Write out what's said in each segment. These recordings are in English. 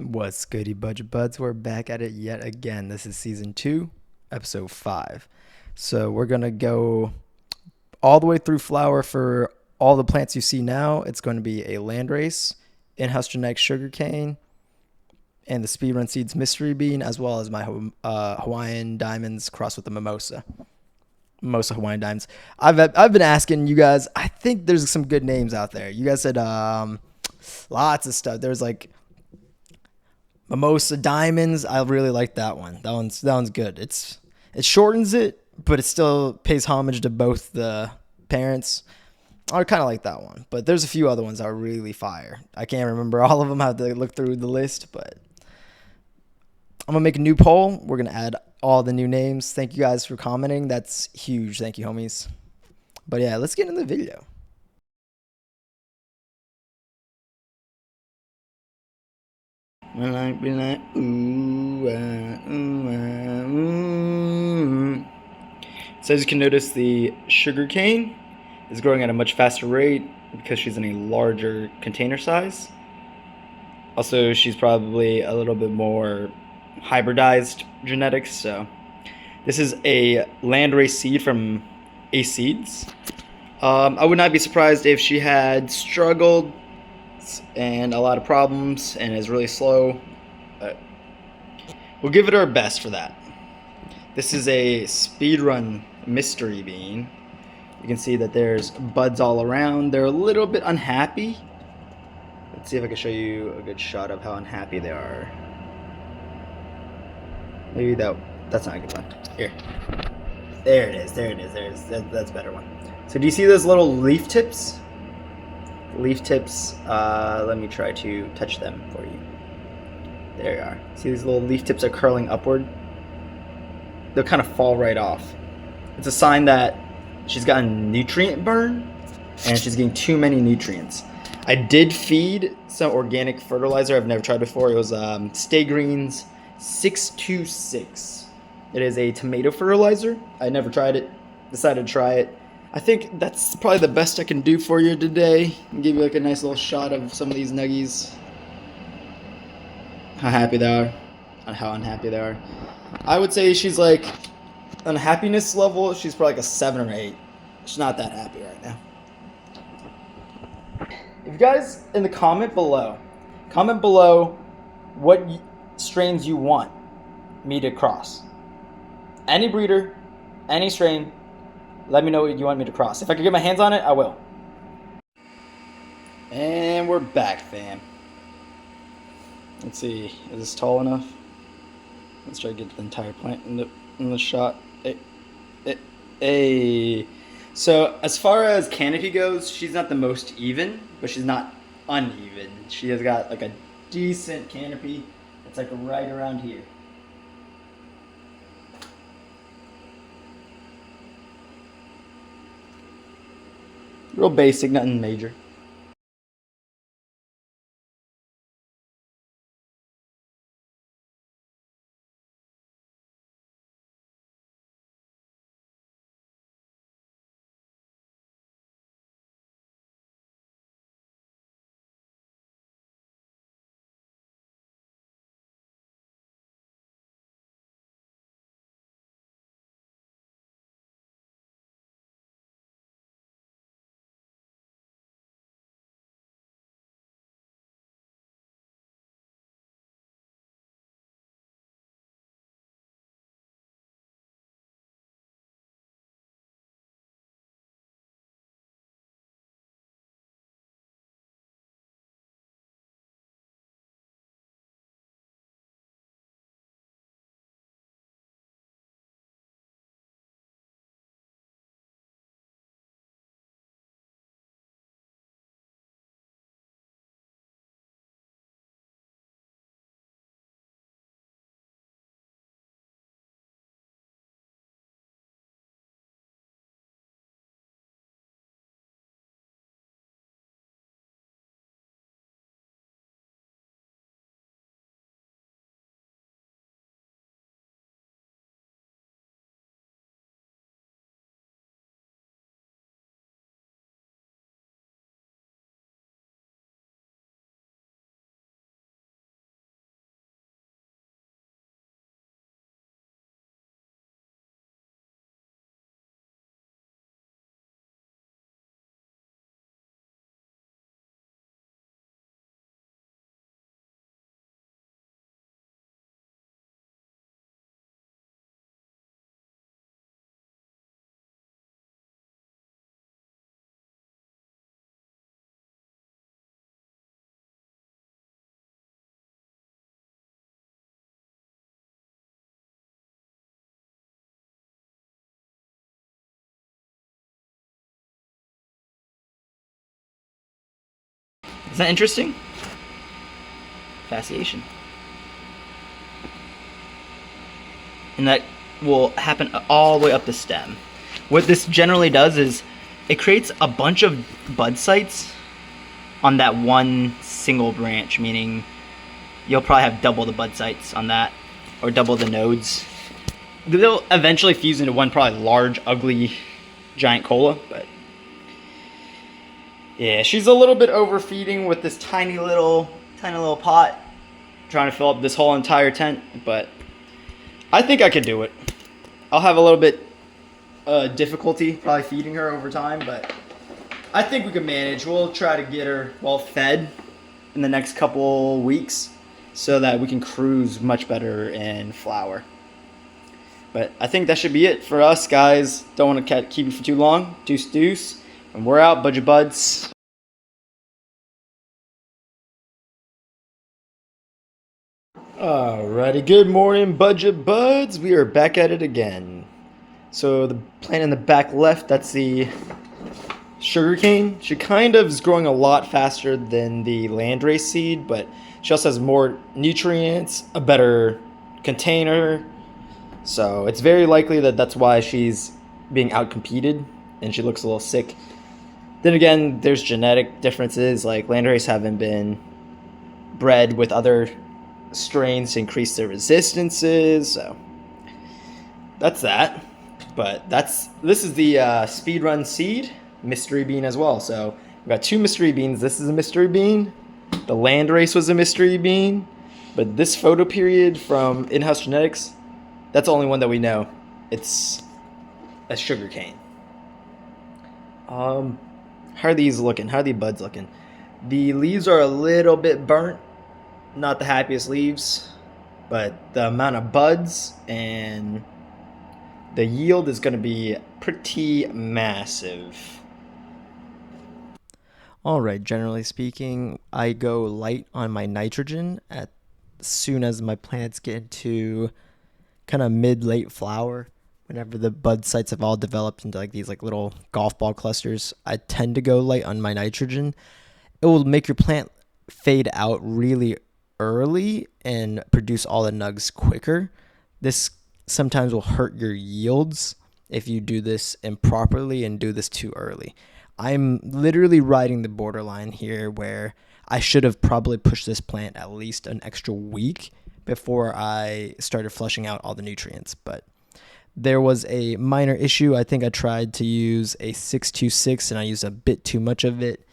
What's goody budget buds? We're back at it yet again. This is season 2, episode 5. So we're gonna go all the way through flower for all the plants you see now. It's going to be a Landrace, in-house genetic sugarcane, and the SpeedrunSeeds Mystery Bean, as well as my Hawaiian Diamonds crossed with the Mimosa Hawaiian Diamonds. I've been asking you guys. I think there's some good names out there. You guys said lots of stuff. There's like Mimosa Diamonds. I really like that one. That one's good. It shortens it, but it still pays homage to both the parents. I kind of like that one, but there's a few other ones that are really fire. I can't remember all of them. I have to look through the list, but I'm gonna make a new poll. We're gonna add all the new names. Thank you guys for commenting. That's huge. Thank you, homies. But yeah, let's get into the video. Be like, ooh, ooh, ooh. So as you can notice, the sugarcane is growing at a much faster rate because she's in a larger container size. Also, she's probably a little bit more hybridized genetics. So this is a Landrace seed from Ace Seeds. I would not be surprised if she had struggled and a lot of problems and is really slow. But we'll give it our best for that. This is a speedrun mystery bean. You can see that there's buds all around. They're a little bit unhappy. Let's see if I can show you a good shot of how unhappy they are. Maybe that's not a good one. Here. There it is. There it is. That's a better one. So do you see those little leaf tips? Leaf tips, let me try to touch them for you. There you are. See, these little leaf tips are curling upward? They'll kind of fall right off. It's a sign that she's gotten nutrient burn and she's getting too many nutrients. I did feed some organic fertilizer I've never tried before. It was Stay Green's 626. It is a tomato fertilizer. I never tried it. Decided to try it. I think that's probably the best I can do for you today. Give you like a nice little shot of some of these nuggies. How happy they are. And how unhappy they are. I would say she's like, on happiness level, she's probably like a 7 or 8. She's not that happy right now. If you guys in the comment below what strains you want me to cross. Any breeder, any strain. Let me know what you want me to cross. If I can get my hands on it, I will. And we're back, fam. Let's see. Is this tall enough? Let's try to get the entire plant in the shot. Hey. So as far as canopy goes, she's not the most even, but she's not uneven. She has got like a decent canopy. It's like right around here. Real basic, nothing major. Isn't that interesting? Fasciation. And that will happen all the way up the stem. What this generally does is it creates a bunch of bud sites on that one single branch, meaning you'll probably have double the bud sites on that, or double the nodes. They'll eventually fuse into one probably large, ugly, giant cola, but yeah, she's a little bit overfeeding with this tiny little pot, trying to fill up this whole entire tent, but I think I could do it. I'll have a little bit difficulty probably feeding her over time, but I think we can manage. We'll try to get her well fed in the next couple weeks so that we can cruise much better in flower. But I think that should be it for us, guys. Don't want to keep you for too long. Deuce. And we're out, Budget Buds. Alrighty, good morning, Budget Buds. We are back at it again. So the plant in the back left, that's the sugarcane. She kind of is growing a lot faster than the Landrace seed, but she also has more nutrients, a better container. So it's very likely that that's why she's being outcompeted and she looks a little sick. Then again, there's genetic differences, like Landrace haven't been bred with other strains to increase their resistances, so that's that. But this is the SpeedrunSeeds Mystery Bean as well. So we've got two mystery beans. This is a mystery bean. The Landrace was a mystery bean, but this photoperiod from In-House Genetics, that's the only one that we know. It's a sugarcane. How are these looking? How are the buds looking? The leaves are a little bit burnt. Not the happiest leaves, but the amount of buds and the yield is going to be pretty massive. Alright, generally speaking, I go light on my nitrogen as soon as my plants get into kind of mid-late flower. Whenever the bud sites have all developed into like these like little golf ball clusters, I tend to go light on my nitrogen. It will make your plant fade out really early and produce all the nugs quicker. This sometimes will hurt your yields if you do this improperly and do this too early. I'm literally riding the borderline here where I should have probably pushed this plant at least an extra week before I started flushing out all the nutrients, but there was a minor issue. I think I tried to use a 626 and I used a bit too much of it.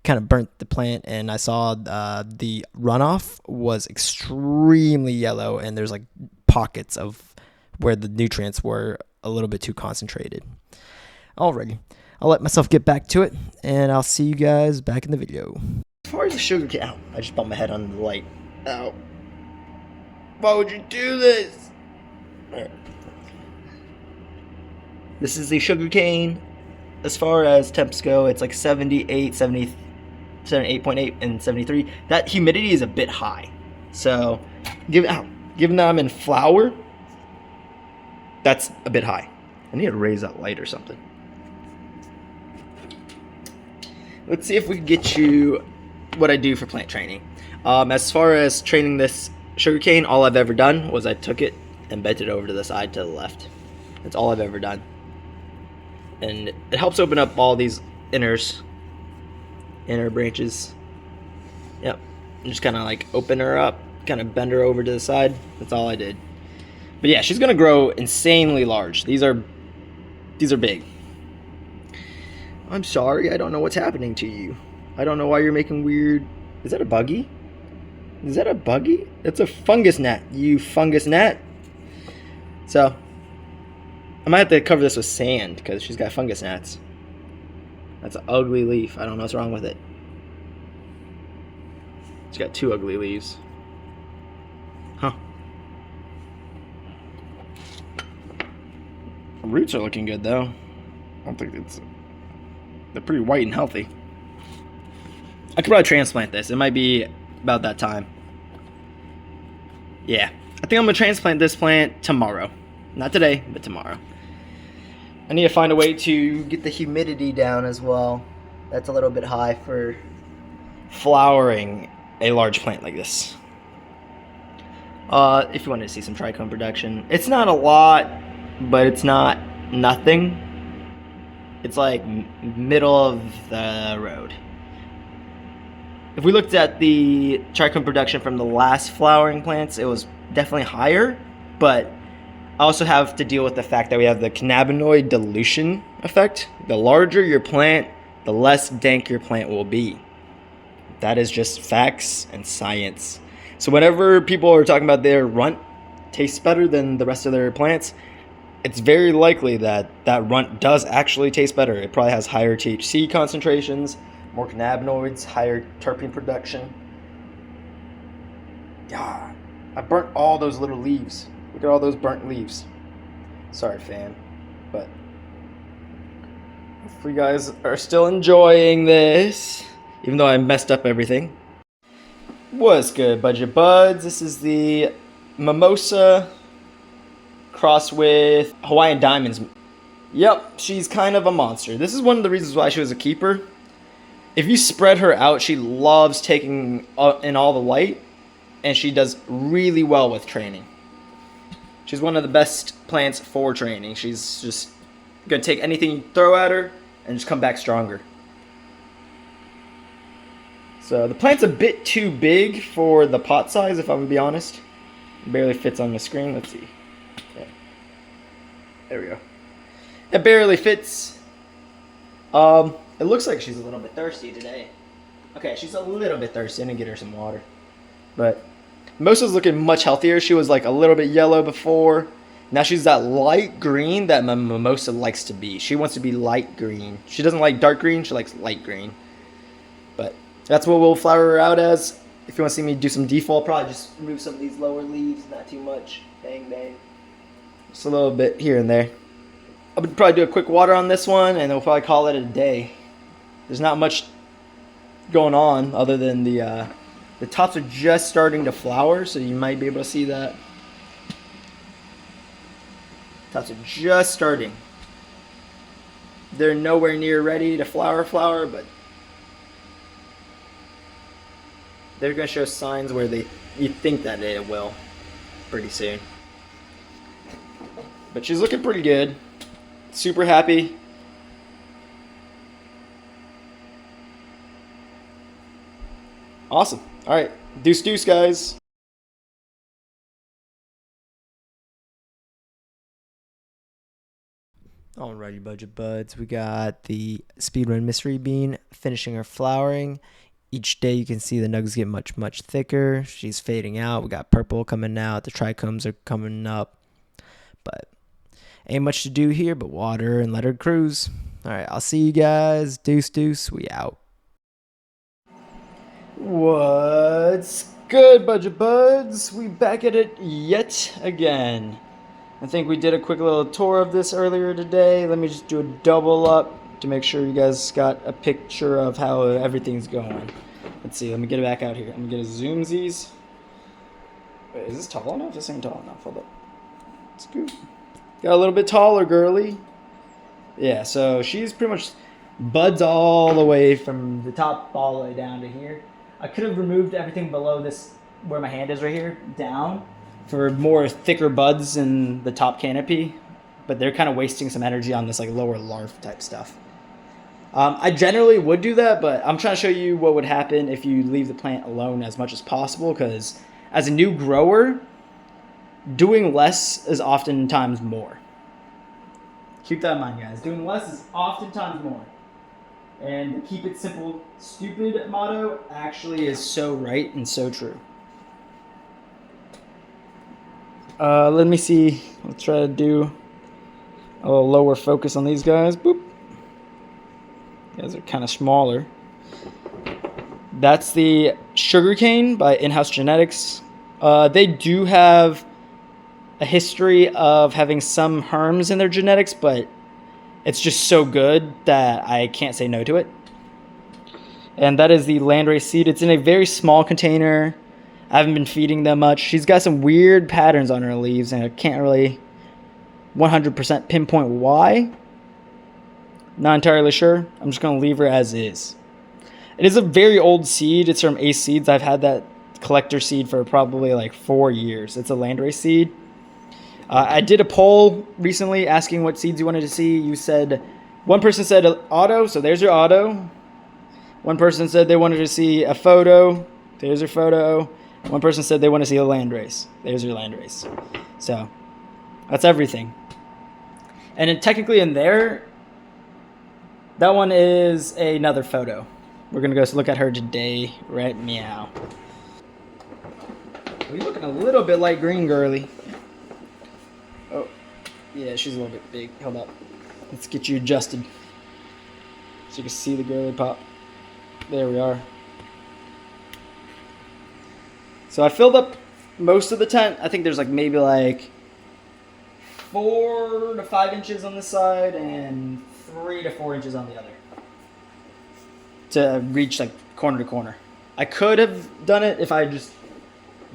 Kind of burnt the plant, and I saw the runoff was extremely yellow, and there's like pockets of where the nutrients were a little bit too concentrated. Alrighty, I'll let myself get back to it, and I'll see you guys back in the video. As far as the sugar cane, ow, I just bumped my head on the light. Ow. Why would you do this? Right. This is the sugar cane. As far as temps go, it's like 78, 78.8 and 73. That humidity is a bit high. So, given that I'm in flower, that's a bit high. I need to raise that light or something. Let's see if we can get you what I do for plant training. As far as training this sugarcane, all I've ever done was I took it and bent it over to the side to the left. That's all I've ever done. And it helps open up all these inner branches. Yep. And just kind of like open her up, kind of bend her over to the side. That's all I did. But yeah, she's gonna grow insanely large. These are big. I'm sorry, I don't know what's happening to you. I don't know why you're making weird. Is that a buggy? Is that a buggy? That's a fungus gnat. You fungus gnat. So I might have to cover this with sand because she's got fungus gnats. That's an ugly leaf. I don't know what's wrong with it. She's got two ugly leaves. Huh. Her roots are looking good though. I don't think they're pretty white and healthy. I could probably transplant this. It might be about that time. Yeah. I think I'm going to transplant this plant tomorrow. Not today, but tomorrow. I need to find a way to get the humidity down as well. That's a little bit high for flowering a large plant like this. If you wanted to see some trichome production, it's not a lot, but it's not nothing. It's like middle of the road. If we looked at the trichome production from the last flowering plants, it was definitely higher, but I also have to deal with the fact that we have the cannabinoid dilution effect. The larger your plant, the less dank your plant will be. That is just facts and science. So whenever people are talking about their runt tastes better than the rest of their plants, it's very likely that that runt does actually taste better. It probably has higher THC concentrations, more cannabinoids, higher terpene production. God, I burnt all those little leaves. Look at all those burnt leaves. Sorry, fam, but hopefully you guys are still enjoying this, even though I messed up everything. What's good, budget buds? This is the Mimosa crossed with Hawaiian Diamonds. Yep, she's kind of a monster. This is one of the reasons why she was a keeper. If you spread her out, she loves taking in all the light, and she does really well with training. She's one of the best plants for training. She's just going to take anything you throw at her and just come back stronger. So the plant's a bit too big for the pot size, if I'm going to be honest. It barely fits on the screen. Let's see. Okay. There we go. It barely fits. It looks like she's a little bit thirsty today. Okay, she's a little bit thirsty. I didn't get her some water. But Mimosa's looking much healthier. She was like a little bit yellow before. Now she's that light green that my Mimosa likes to be. She wants to be light green. She doesn't like dark green. She likes light green. But that's what we'll flower her out as. If you want to see me do some default, probably just remove some of these lower leaves. Not too much. Bang, bang. Just a little bit here and there. I would probably do a quick water on this one, and we'll probably call it a day. There's not much going on other than the tops are just starting to flower, so you might be able to see that. Tops are just starting. They're nowhere near ready to flower, but they're going to show signs where you think that it will pretty soon. But she's looking pretty good. Super happy. Awesome. All right. Deuce, guys. Alrighty, budget buds. We got the Speedrun Mystery Bean finishing her flowering. Each day you can see the nugs get much thicker. She's fading out. We got purple coming out. The trichomes are coming up. But ain't much to do here but water and let her cruise. Alright, I'll see you guys. Deuce. We out. What's good, budget buds? We back at it yet again. I think we did a quick little tour of this earlier today. Let me just do a double up to make sure you guys got a picture of how everything's going. Let's see, let me get it back out here. I'm gonna get a zoomsies. Wait, is this tall enough? This ain't tall enough. Hold up. Scoop. Got a little bit taller, girly. Yeah, so she's pretty much buds all the way from the top all the way down to here. I could have removed everything below this, where my hand is right here, down, for more thicker buds in the top canopy, but they're kind of wasting some energy on this like lower larv type stuff. I generally would do that, but I'm trying to show you what would happen if you leave the plant alone as much as possible, because as a new grower, doing less is oftentimes more. Keep that in mind, guys. Doing less is oftentimes more. And keep it simple, stupid motto actually is so right and so true. Let me see. Let's try to do a little lower focus on these guys. Boop. You guys are kind of smaller. That's the sugarcane by In-House Genetics. They do have a history of having some harms in their genetics, but it's just so good that I can't say no to it. And that is the Landrace seed. It's in a very small container. I haven't been feeding them much. She's got some weird patterns on her leaves, and I can't really 100% pinpoint why. Not entirely sure. I'm just going to leave her as is. It is a very old seed. It's from Ace Seeds. I've had that collector seed for probably like 4 years. It's a Landrace seed. I did a poll recently asking what seeds you wanted to see. You said, one person said auto, so there's your auto. One person said they wanted to see a photo. There's your photo. One person said they want to see a Landrace. There's your Landrace. So that's everything. And then technically in there, that one is another photo. We're going to go look at her today. Right, meow. You're looking a little bit light green, girly. Oh, yeah, she's a little bit big. Hold up. Let's get you adjusted so you can see the girly pop. There we are. So I filled up most of the tent. I think there's like maybe like 4 to 5 inches on this side and 3 to 4 inches on the other to reach like corner to corner. I could have done it if I just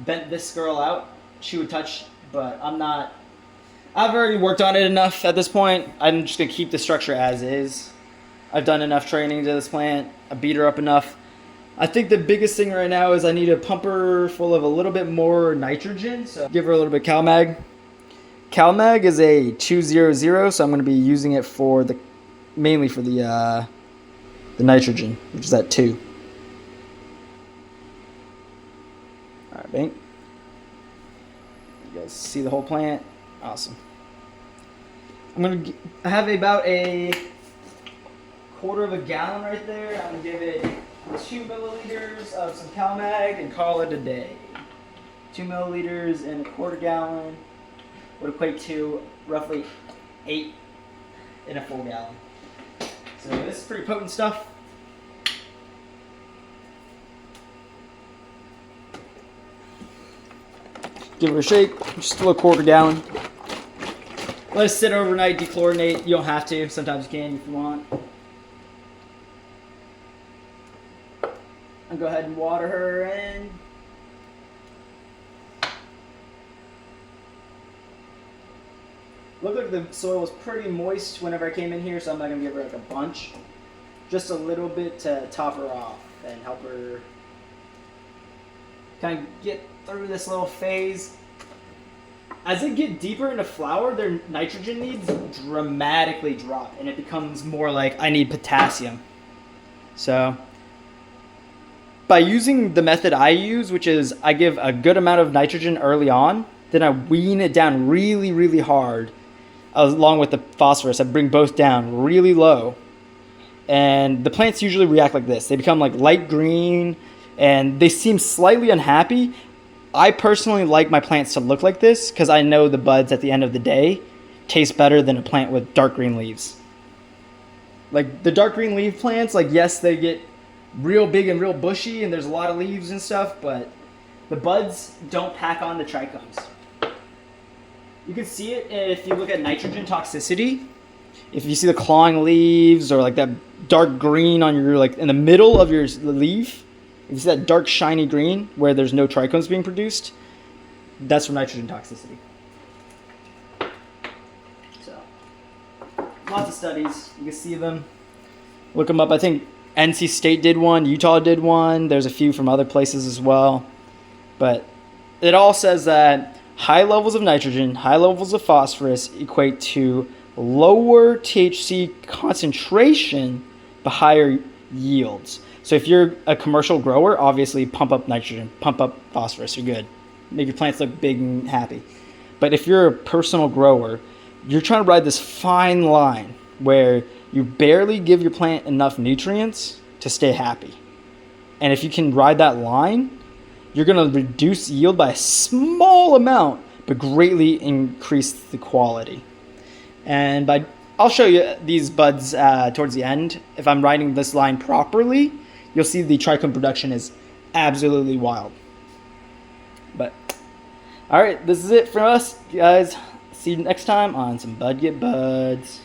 bent this girl out. She would touch, but I'm not. I've already worked on it enough at this point. I'm just going to keep the structure as is. I've done enough training to this plant. I beat her up enough. I think the biggest thing right now is I need a pumper full of a little bit more nitrogen. So give her a little bit CalMag. CalMag is a 200, so I'm going to be using it for mainly for the nitrogen, which is at 2. All right, Bank. You guys see the whole plant? Awesome. I'm going to have about a quarter of a gallon right there. I'm going to give it 2 milliliters of some CalMag and call it a day. 2 milliliters in a quarter gallon would equate to roughly 8 in a full gallon. So this is pretty potent stuff. Give her a shake, just a little quarter gallon. Let it sit overnight, dechlorinate. You don't have to, sometimes you can if you want. And go ahead and water her in. Looked like the soil was pretty moist whenever I came in here, so I'm not going to give her like a bunch. Just a little bit to top her off and help her kind of get through this little phase. As they get deeper into flower, their nitrogen needs dramatically drop, and it becomes more like, I need potassium. So by using the method I use, which is I give a good amount of nitrogen early on, then I wean it down really, really hard. Along with the phosphorus, I bring both down really low. And the plants usually react like this. They become like light green, and they seem slightly unhappy. I personally like my plants to look like this because I know the buds at the end of the day taste better than a plant with dark green leaves. Like the dark green leaf plants, like yes, they get real big and real bushy and there's a lot of leaves and stuff, but the buds don't pack on the trichomes. You can see it if you look at nitrogen toxicity. If you see the clawing leaves or like that dark green on your, like in the middle of your leaf, if you see that dark shiny green where there's no trichomes being produced, that's from nitrogen toxicity. So, lots of studies. You can see them. Look them up. I think NC State did one. Utah did one. There's a few from other places as well. But it all says that high levels of nitrogen, high levels of phosphorus equate to lower THC concentration but higher yields. So if you're a commercial grower, obviously pump up nitrogen, pump up phosphorus, you're good. Make your plants look big and happy. But if you're a personal grower, you're trying to ride this fine line where you barely give your plant enough nutrients to stay happy. And if you can ride that line, you're going to reduce yield by a small amount, but greatly increase the quality. And I'll show you these buds towards the end. If I'm riding this line properly, you'll see the trichome production is absolutely wild. But, all right, this is it for us, guys. See you next time on some Bud Get Buds.